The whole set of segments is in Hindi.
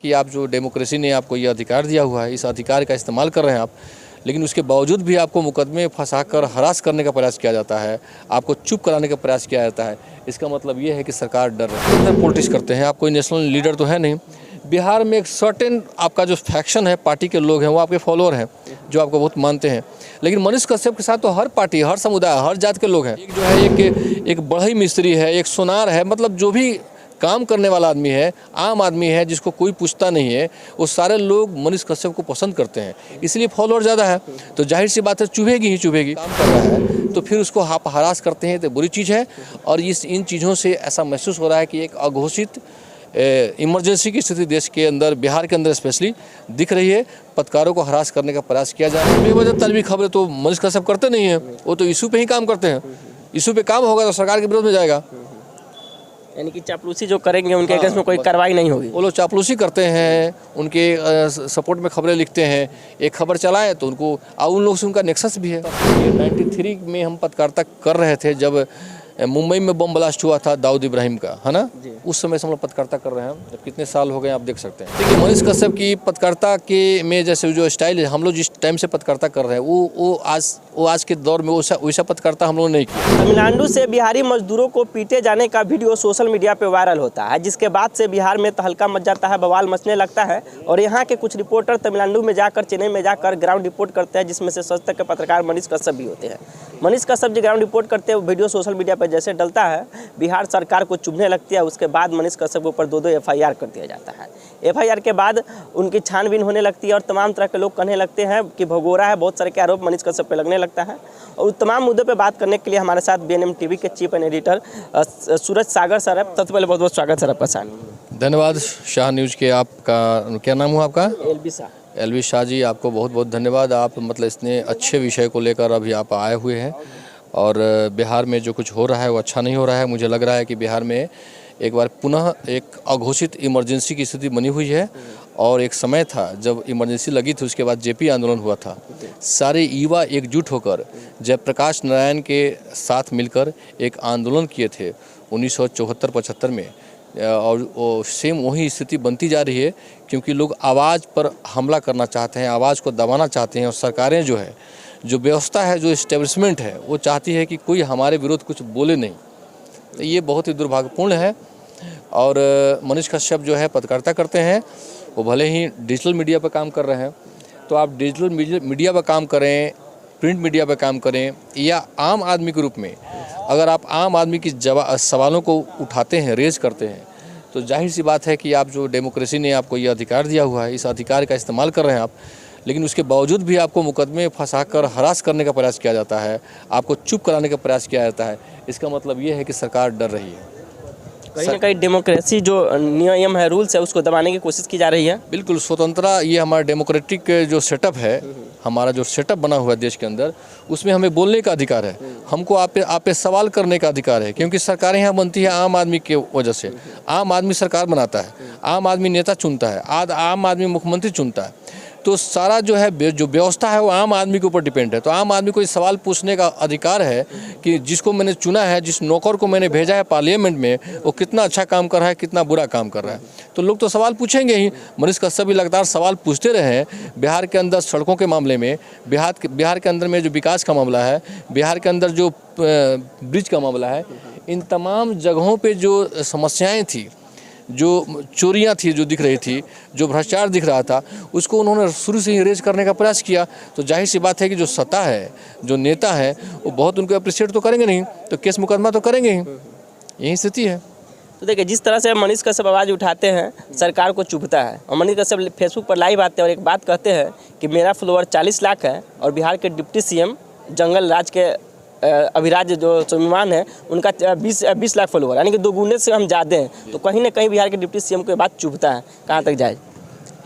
कि आप जो डेमोक्रेसी ने आपको ये अधिकार दिया हुआ है, इस अधिकार का इस्तेमाल कर रहे हैं आप, लेकिन उसके बावजूद भी आपको मुकदमे फंसाकर हरास करने का प्रयास किया जाता है, आपको चुप कराने का प्रयास किया जाता है। इसका मतलब ये है कि सरकार डर रही है। अंदर पॉलिटिक्स करते हैं, आप कोई नेशनल लीडर तो है नहीं। बिहार में एक सर्टेन आपका जो फैक्शन है, पार्टी के लोग हैं, वो आपके फॉलोअर हैं, जो आपको बहुत मानते हैं। लेकिन मनीष कश्यप के साथ तो हर पार्टी, हर समुदाय, हर जात के लोग हैं। एक जो है एक बढ़ई मिस्त्री है, एक सोनार है, मतलब जो भी काम करने वाला आदमी है, आम आदमी है, जिसको कोई पूछता नहीं है, वो सारे लोग मनीष कश्यप को पसंद करते हैं। इसलिए फॉलोअर ज़्यादा है, तो जाहिर सी बात है चुभेगी ही चुभेगी। काम कर रहा है तो फिर उसको आप हरास करते हैं तो बुरी चीज़ है। और इन चीज़ों से ऐसा महसूस हो रहा है कि एक अघोषित इमरजेंसी की स्थिति देश के अंदर, बिहार के अंदर स्पेशली दिख रही है। पत्रकारों को हरास करने का प्रयास किया जा रहा है। बेवजह तलबी खबरें तो मनीष कश्यप करते नहीं है, वो तो इशू पे ही काम करते हैं। इशू पे काम होगा तो सरकार के विरोध में जाएगा। यानी कि चापलूसी जो करेंगे उनके अगेंस्ट में कोई कार्रवाई नहीं होगी। वो लोग चापलूसी करते हैं, उनके सपोर्ट में खबरें लिखते हैं। एक खबर चलाए तो उनको, उन लोग से उनका नेक्सस भी है। 93 में हम पत्रकारिता कर रहे थे, जब मुंबई में बम ब्लास्ट हुआ था दाऊद इब्राहिम का, है ना। उस समय से हम लोग पत्रकारिता कर रहे हैं। जब कितने साल हो गए आप देख सकते हैं। देखिए मनीष कश्यप की पत्रकारिता के में जैसे जो स्टाइल है, हम लोग जिस टाइम से पत्रकारिता कर रहे हैं वो आज के दौर में वैसा पत्रकारिता हम लोगों ने नहीं किया। तमिलनाडु से बिहारी मजदूरों को पीटे जाने का वीडियो सोशल मीडिया पे वायरल होता है, जिसके बाद से बिहार में तहलका मच जाता है, बवाल मचने लगता है। और यहाँ के कुछ रिपोर्टर तमिलनाडु में जाकर, चेन्नई में जाकर ग्राउंड रिपोर्ट करते हैं, जिसमें से सच तक के पत्रकार मनीष कश्यप भी होते हैं। मनीष कश्यप जो ग्राउंड रिपोर्ट करते हैं, वीडियो सोशल मीडिया पर जैसे डलता है, बिहार सरकार को चुभने लगती है। उसके बाद मनीष कश्यप के ऊपर 2 FIR कर दिया जाता है। FIR के बाद उनकी छानबीन होने लगती है और तमाम तरह के लोग कहने लगते हैं कि भगोड़ा है। बहुत सारे के आरोप मनीष कश्यप पे लगने लगता है। और तमाम मुद्दों पे बात करने के लिए हमारे साथ BNM TV के cheap and editor Suraj Sagar sir है। सबसे पहले बहुत बहुत स्वागत सर आपका। धन्यवाद शाह न्यूज़ के। आपका क्या नाम हुआ आपका? LB शाह जी, आपको बहुत बहुत धन्यवाद। आप मतलब इतने अच्छे विषय को लेकर अभी आप आए हुए हैं। और बिहार में जो कुछ हो रहा है वो अच्छा नहीं हो रहा है। मुझे लग रहा है कि बिहार में एक बार पुनः एक अघोषित इमरजेंसी की स्थिति बनी हुई है। और एक समय था जब इमरजेंसी लगी थी, उसके बाद JP आंदोलन हुआ था। सारे युवा एकजुट होकर जयप्रकाश नारायण के साथ मिलकर एक आंदोलन किए थे 1974-75 में। और सेम वही स्थिति बनती जा रही है, क्योंकि लोग आवाज़ पर हमला करना चाहते हैं, आवाज़ को दबाना चाहते हैं। और सरकारें जो है, जो व्यवस्था है, जो इस्टेब्लिशमेंट है, वो चाहती है कि कोई हमारे विरोध कुछ बोले नहीं। तो ये बहुत ही दुर्भाग्यपूर्ण है। और मनीष कश्यप जो है पत्रकारिता करते हैं, वो भले ही डिजिटल मीडिया पर काम कर रहे हैं, तो आप डिजिटल मीडिया पर काम करें, प्रिंट मीडिया पर काम करें, या आम आदमी के रूप में अगर आप आम आदमी की सवालों को उठाते हैं, रेज करते हैं, तो जाहिर सी बात है कि आप जो डेमोक्रेसी ने आपको ये अधिकार दिया हुआ है, इस अधिकार का इस्तेमाल कर रहे हैं आप, लेकिन उसके बावजूद भी आपको मुकदमे फंसाकर हरास करने का प्रयास किया जाता है, आपको चुप कराने का प्रयास किया जाता है। इसका मतलब ये है कि सरकार डर रही है। कहीं ना कहीं डेमोक्रेसी जो नियम है, रूल्स है, उसको दबाने की कोशिश की जा रही है। बिल्कुल स्वतंत्रता, ये हमारा डेमोक्रेटिक जो सेटअप है, हमारा जो सेटअप बना हुआ है देश के अंदर, उसमें हमें बोलने का अधिकार है, हमको आप पे सवाल करने का अधिकार है। क्योंकि सरकारें यहाँ बनती है आम आदमी के वजह से। आम आदमी सरकार बनाता है, आम आदमी नेता चुनता है, आम आदमी मुख्यमंत्री चुनता है। तो सारा जो है, जो व्यवस्था है, वो आम आदमी के ऊपर डिपेंड है। तो आम आदमी को ये सवाल पूछने का अधिकार है कि जिसको मैंने चुना है, जिस नौकर को मैंने भेजा है पार्लियामेंट में, वो कितना अच्छा काम कर रहा है, कितना बुरा काम कर रहा है। तो लोग तो सवाल पूछेंगे ही। मनीष कश्यप भी लगातार सवाल पूछते रहे हैं। बिहार के अंदर सड़कों के मामले में, बिहार के अंदर में जो विकास का मामला है, बिहार के अंदर जो ब्रिज का मामला है, इन तमाम जगहों पर जो समस्याएँ थी, जो चोरियां थी जो दिख रही थी, जो भ्रष्टाचार दिख रहा था, उसको उन्होंने शुरू से ही रेज करने का प्रयास किया। तो जाहिर सी बात है कि जो सत्ता है, जो नेता है, वो बहुत उनको अप्रिशिएट तो करेंगे नहीं, तो केस मुकदमा तो करेंगे ही। यही स्थिति है। तो देखिए, जिस तरह से मनीष कश्यप आवाज़ उठाते हैं, सरकार को चुभता है। और मनीष कश्यप फेसबुक पर लाइव आते हैं और एक बात कहते हैं कि मेरा फॉलोअर 40 लाख है और बिहार के डिप्टी CM जंगल राज के अभिराज जो स्वाभिमान है, उनका 20 लाख फॉलोअर, यानी कि 2 गुने से हम ज़्यादा हैं। तो कहीं ना कहीं बिहार के डिप्टी CM को बात चुभता है। कहाँ तक जाए?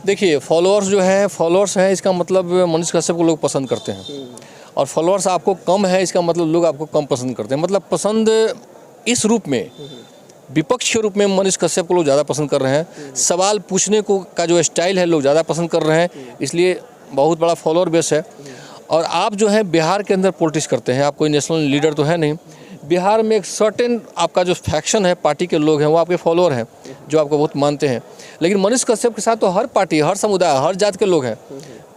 देखिए, फॉलोअर्स हैं, इसका मतलब मनीष कश्यप को लोग पसंद करते हैं। और फॉलोअर्स आपको कम है, इसका मतलब लोग आपको कम पसंद करते हैं। मतलब पसंद इस रूप में, विपक्ष के रूप में मनीष कश्यप को लोग ज़्यादा पसंद कर रहे हैं। सवाल पूछने का जो स्टाइल है, लोग ज़्यादा पसंद कर रहे हैं, इसलिए बहुत बड़ा फॉलोअर बेस है। और आप जो है बिहार के अंदर पॉलिटिक्स करते हैं, आप कोई नेशनल लीडर तो है नहीं। बिहार में एक सर्टेन आपका जो फैक्शन है, पार्टी के लोग हैं, वो आपके फॉलोअर हैं, जो आपको बहुत मानते हैं। लेकिन मनीष कश्यप के साथ तो हर पार्टी, हर समुदाय, हर जात के लोग हैं।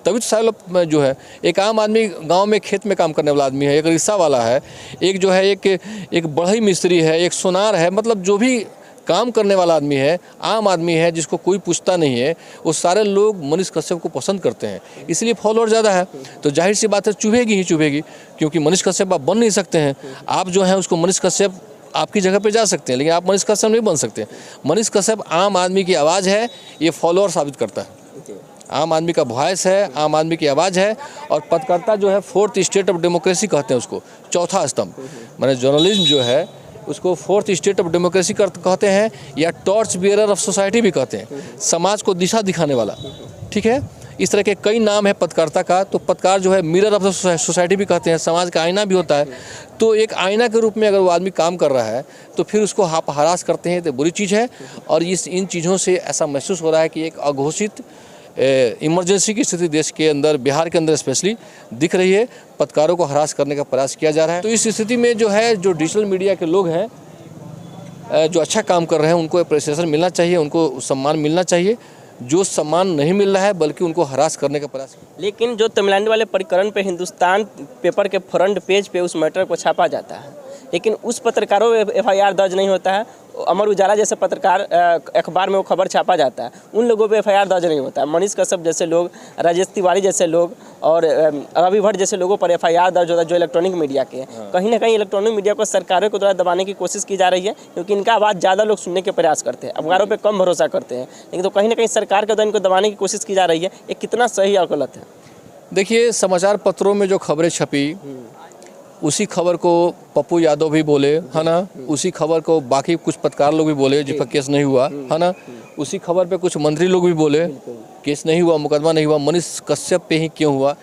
तभी तो सारे लोग जो है, एक आम आदमी गांव में खेत में काम करने वाला आदमी है, एक रिक्शा वाला है, एक जो है एक बढ़ई मिस्त्री है, एक सोनार है, मतलब जो भी काम करने वाला आदमी है, आम आदमी है, जिसको कोई पूछता नहीं है, वो सारे लोग मनीष कश्यप को पसंद करते हैं। इसलिए फॉलोअर ज़्यादा है, तो जाहिर सी बात है चुभेगी ही चुभेगी, क्योंकि मनीष कश्यप आप बन नहीं सकते हैं। आप जो है उसको मनीष कश्यप आपकी जगह पे जा सकते हैं, लेकिन आप मनीष कश्यप नहीं बन सकते। मनीष कश्यप आम आदमी की आवाज़ है, ये फॉलोअर साबित करता है। आम आदमी का वॉइस है, आम आदमी की आवाज़ है। और पत्रकारिता जो है फोर्थ स्टेट ऑफ डेमोक्रेसी कहते हैं उसको, चौथा स्तंभ। माने जर्नलिज्म जो है उसको फोर्थ स्टेट ऑफ डेमोक्रेसी कहते हैं, या टॉर्च बियरर ऑफ सोसाइटी भी कहते हैं, समाज को दिशा दिखाने वाला। ठीक है, इस तरह के कई नाम है पत्रकारिता का। तो पत्रकार जो है मिरर ऑफ द सोसाइटी भी कहते हैं, समाज का आईना भी होता है। तो एक आईना के रूप में अगर वो आदमी काम कर रहा है तो फिर उसको आप हरास करते हैं तो बुरी चीज़ है। और इन चीज़ों से ऐसा महसूस हो रहा है कि एक अघोषित इमरजेंसी की स्थिति देश के अंदर, बिहार के अंदर स्पेशली दिख रही है। पत्रकारों को हरास करने का प्रयास किया जा रहा है। तो इस स्थिति में जो है, जो डिजिटल मीडिया के लोग हैं, जो अच्छा काम कर रहे हैं, उनको अप्रिसिएशन मिलना चाहिए, उनको सम्मान मिलना चाहिए। जो सम्मान नहीं मिल रहा है बल्कि उनको हरास करने का प्रयास। लेकिन जो तमिलनाडु वाले प्रकरण पे हिंदुस्तान पेपर के फ्रंट पेज पे उस मैटर को छापा जाता है, लेकिन उस पत्रकारों में FIR दर्ज नहीं होता है। अमर उजाला जैसे पत्रकार अखबार में वो खबर छापा जाता है, उन लोगों पे FIR दर्ज नहीं होता है। मनीष कश्यप जैसे लोग, राजेश तिवारी जैसे लोग और रवि भट्ट जैसे लोगों पर FIR दर्ज होता है, जो इलेक्ट्रॉनिक मीडिया के हैं। कहीं ना कहीं इलेक्ट्रॉनिक मीडिया को सरकारों के द्वारा दबाने की कोशिश की जा रही है, क्योंकि इनका आवाज़ ज़्यादा लोग सुनने के प्रयास करते हैं, अखबारों पर कम भरोसा करते हैं। लेकिन तो कहीं ना कहीं सरकार के द्वारा इनको दबाने की कोशिश की जा रही है। ये कितना सही और गलत है? देखिए, समाचार पत्रों में जो खबरें छपी, उसी खबर को पप्पू यादव भी बोले, है ना। उसी खबर को बाकी कुछ पत्रकार लोग भी बोले जिस पर केस नहीं हुआ, है ना। उसी खबर पे कुछ मंत्री लोग भी बोले केस नहीं हुआ, मुकदमा नहीं हुआ, मनीष कश्यप पे ही क्यों हुआ।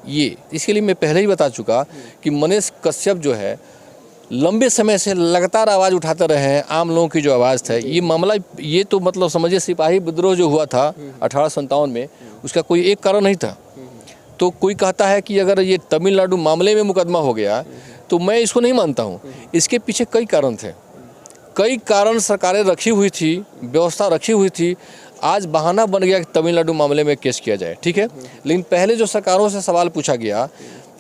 ये इसके लिए मैं पहले ही बता चुका कि मनीष कश्यप जो है लंबे समय से लगातार आवाज़ उठाते रहे हैं। आम लोगों की जो आवाज़ था, ये मामला, ये तो मतलब समझिए सिपाही विद्रोह जो हुआ था 1857 में, उसका कोई एक कारण नहीं था। तो कोई कहता है कि अगर ये तमिलनाडु मामले में मुकदमा हो गया, तो मैं इसको नहीं मानता हूँ। इसके पीछे कई कारण थे, कई कारण सरकारें रखी हुई थी, व्यवस्था रखी हुई थी। आज बहाना बन गया कि तमिलनाडु मामले में केस किया जाए, ठीक है। लेकिन पहले जो सरकारों से सवाल पूछा गया,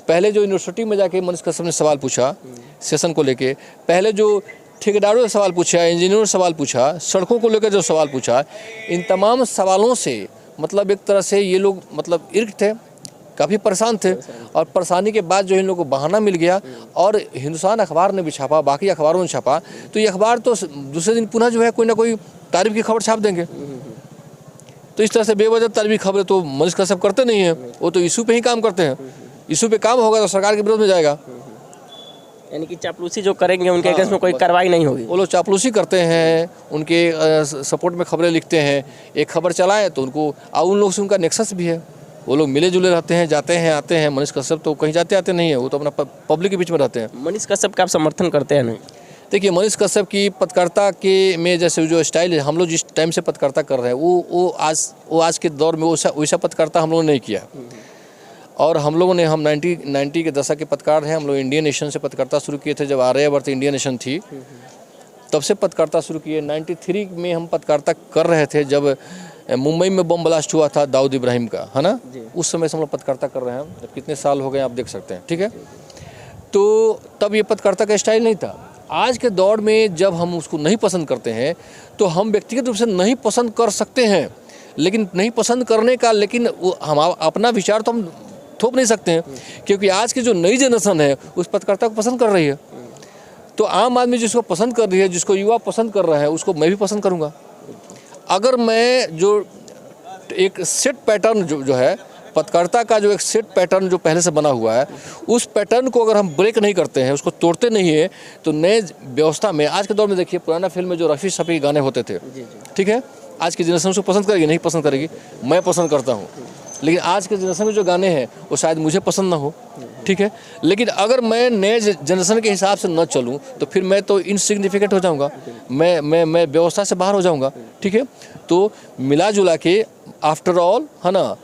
पहले जो यूनिवर्सिटी में जाके मनीष कश्यप ने सवाल पूछा सेशन को लेके, पहले जो ठेकेदारों से सवाल पूछा, इंजीनियरों से सवाल पूछा, सड़कों को लेकर जो सवाल पूछा, इन तमाम सवालों से मतलब एक तरह से ये लोग मतलब इर्क थे, काफ़ी परेशान थे। और परेशानी के बाद जो इन लोगों को बहाना मिल गया और हिंदुस्तान अखबार ने भी छापा, बाकी अखबारों ने छापा, तो ये अखबार तो दूसरे दिन पुनः जो है कोई ना कोई तारीफ की खबर छाप देंगे। तो इस तरह से बेवजह तारीफ की खबरें तो मनीष कश्यप करते नहीं हैं, वो तो इशू पे ही काम करते हैं। इशू पे काम होगा तो सरकार के विरोध में जाएगा, यानी कि चापलूसी जो करेंगे उनके अगेंस्ट में कोई कार्रवाई नहीं होगी। वो लोग चापलूसी करते हैं, उनके सपोर्ट में खबरें लिखते हैं। एक खबर चलाएं तो उनको, और उन लोगों से उनका नेक्सस भी है, वो लोग मिले जुले रहते हैं, जाते हैं आते हैं। मनीष कश्यप तो कहीं जाते आते नहीं है, वो तो अपना पब्लिक के बीच में रहते हैं। मनीष कश्यप का आप समर्थन करते हैं? नहीं, देखिए, मनीष कश्यप की पत्रकारिता के में जैसे जो स्टाइल है, हम लोग जिस टाइम से पत्रकारिता कर रहे हैं, वो आज के दौर में वैसा पत्रकारिता हम लोगों ने नहीं किया। और हम लोगों ने, हम 90 के दशक के पत्रकार हैं। हम लोग इंडियन नेशन से पत्रकारिता शुरू किए थे, जब आर्यावर्त इंडियन नेशन थी तब से पत्रकारिता शुरू किए। 93 में हम पत्रकारिता कर रहे थे, जब मुंबई में बम ब्लास्ट हुआ था दाऊद इब्राहिम का, है ना। उस समय से हम लोग पत्रकारिता कर रहे हैं। जब कितने साल हो गए आप देख सकते हैं, ठीक है। तो तब ये पत्रकारिता का स्टाइल नहीं था। आज के दौर में जब हम उसको नहीं पसंद करते हैं तो हम व्यक्तिगत रूप से नहीं पसंद कर सकते हैं, लेकिन नहीं पसंद करने का, लेकिन हम अपना विचार तो हम थोप नहीं सकते हैं, क्योंकि आज की जो नई जनरेशन है उस पत्रकारिता को पसंद कर रही है। तो आम आदमी जिसको पसंद कर रही है, जिसको युवा पसंद कर रहा है, उसको मैं भी पसंद करूँगा। अगर मैं जो एक सेट पैटर्न जो है पत्रकारिता का, जो एक सेट पैटर्न जो पहले से बना हुआ है, उस पैटर्न को अगर हम ब्रेक नहीं करते हैं, उसको तोड़ते नहीं है, तो नए व्यवस्था में, आज के दौर में देखिए, पुराना फिल्म में जो रफ़ी शफ़ी के गाने होते थे, ठीक है, आज की जनरेशन उसको पसंद करेगी नहीं पसंद करेगी, मैं पसंद करता हूँ। लेकिन आज के जनरेशन में जो गाने हैं वो शायद मुझे पसंद ना हो, ठीक है। लेकिन अगर मैं नए जनरेशन के हिसाब से न चलूं तो फिर मैं तो इनसिग्निफिकेंट हो जाऊंगा, मैं व्यवस्था से बाहर हो जाऊंगा, ठीक है। तो मिला जुला के आफ्टर ऑल, है ना,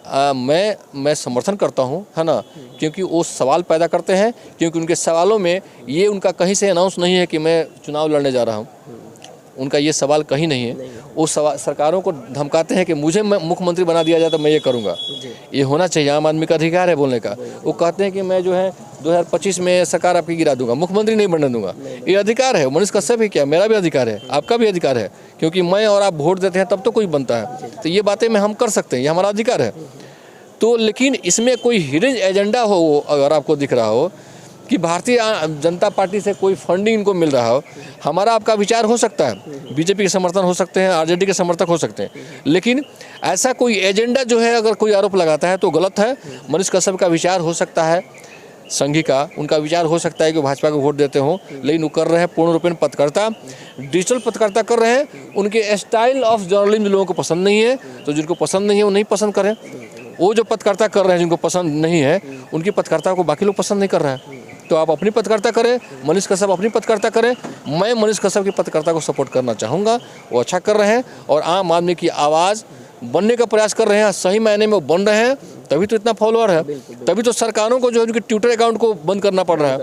मैं समर्थन करता हूं, है ना, क्योंकि वो सवाल पैदा करते हैं, क्योंकि उनके सवालों में ये उनका कहीं से अनाउंस नहीं है कि मैं चुनाव लड़ने जा रहा हूं। उनका ये सवाल कहीं नहीं है। वो सवाल सरकारों को धमकाते हैं कि मुझे मुख्यमंत्री बना दिया जाए तो मैं ये करूँगा। ये होना चाहिए, आम आदमी का अधिकार है बोलने का। वो कहते हैं कि मैं जो है 2025 में सरकार आपकी गिरा दूंगा, मुख्यमंत्री नहीं बनने दूंगा। ये अधिकार है, मनीष कश्यप ही क्या, मेरा भी अधिकार है, आपका भी अधिकार है, क्योंकि मैं और आप वोट देते हैं तब तो कोई बनता है। तो ये बातें में हम कर सकते हैं, ये हमारा अधिकार है। तो लेकिन इसमें कोई हिडन एजेंडा हो, अगर आपको दिख रहा हो कि भारतीय जनता पार्टी से कोई फंडिंग इनको मिल रहा हो, हमारा आपका विचार हो सकता है, बीजेपी के समर्थन हो सकते हैं, आरजेडी के समर्थक हो सकते हैं, लेकिन ऐसा कोई एजेंडा जो है अगर कोई आरोप लगाता है तो गलत है। मनीष कश्यप का विचार हो सकता है संघी का, उनका विचार हो सकता है कि भाजपा को वोट देते हो, लेकिन वो कर रहे हैं पूर्ण रूपेण पत्रकारिता, डिजिटल पत्रकारिता कर रहे हैं। उनके स्टाइल ऑफ जर्नलिज्म लोगों को पसंद नहीं है, तो जिनको पसंद नहीं है वो नहीं पसंद करें। वो जो पत्रकारिता कर रहे हैं जिनको पसंद नहीं है, उनकी पत्रकारिता को बाकी लोग पसंद नहीं कर रहे हैं। तो आप अपनी पत्रकारिता करें, मनीष कश्यप अपनी पत्रकारिता करें। मैं मनीष कश्यप की पत्रकारिता को सपोर्ट करना चाहूँगा, वो अच्छा कर रहे हैं और आम आदमी की आवाज़ बनने का प्रयास कर रहे हैं, सही मायने में वो बन रहे हैं, तभी तो इतना फॉलोअर है। तभी तो सरकारों को जो है उनके ट्विटर अकाउंट को बंद करना पड़ रहा है,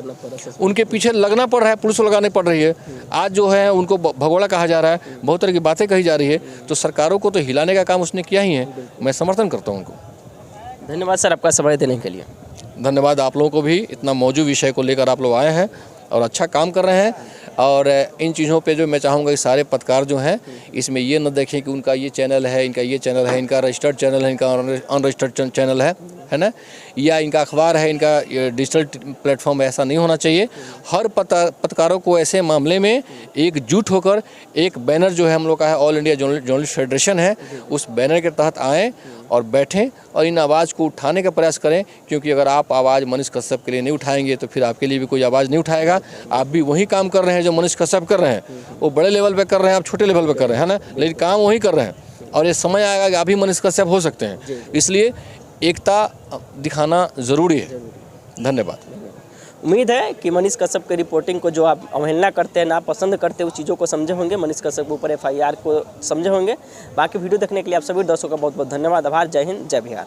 उनके पीछे लगना पड़ रहा है, पुलिस लगानी पड़ रही है। आज जो है उनको भगोड़ा कहा जा रहा है, बहुत तरह की बातें कही जा रही है, तो सरकारों को तो हिलाने का काम उसने किया ही है। मैं समर्थन करता हूँ उनको। धन्यवाद सर आपका समय देने के लिए। धन्यवाद आप लोगों को भी, इतना मौजूद विषय को लेकर आप लोग आए हैं और अच्छा काम कर रहे हैं। और इन चीज़ों पे जो मैं चाहूँगा कि सारे पत्रकार जो हैं इसमें ये न देखें कि उनका ये चैनल है, इनका ये चैनल है, इनका रजिस्टर्ड चैनल है, इनका अनरजिस्टर्ड चैनल है ना, या इनका अखबार है, इनका डिजिटल प्लेटफॉर्म, ऐसा नहीं होना चाहिए। हर पत्रकारों को ऐसे मामले में एकजुट होकर एक बैनर जो है हम लोग का है, ऑल इंडिया जर्नलिस्ट फेडरेशन है, उस बैनर के तहत आएँ और बैठें और इन आवाज़ को उठाने का प्रयास करें, क्योंकि अगर आप आवाज़ मनीष कश्यप के लिए नहीं उठाएंगे तो फिर आपके लिए भी कोई आवाज़ नहीं उठाएगा। आप भी वही काम कर रहे हैं जो मनीष कश्यप कर रहे हैं, वो बड़े लेवल पे कर रहे हैं, आप छोटे लेवल पे कर रहे हैं, है ना, लेकिन काम वही कर रहे हैं। और ये समय आएगा कि आप भी मनीष कश्यप हो सकते हैं, इसलिए एकता दिखाना ज़रूरी है। धन्यवाद। उम्मीद है कि मनीष कश्यप की रिपोर्टिंग को जो आप अवहेलना करते हैं, ना पसंद करते, उस चीज़ों को समझे होंगे, मनीष कश्यप के ऊपर FIR को समझे होंगे। बाकी वीडियो देखने के लिए आप सभी दर्शकों का बहुत बहुत धन्यवाद, आभार। जय हिंद, जय बिहार।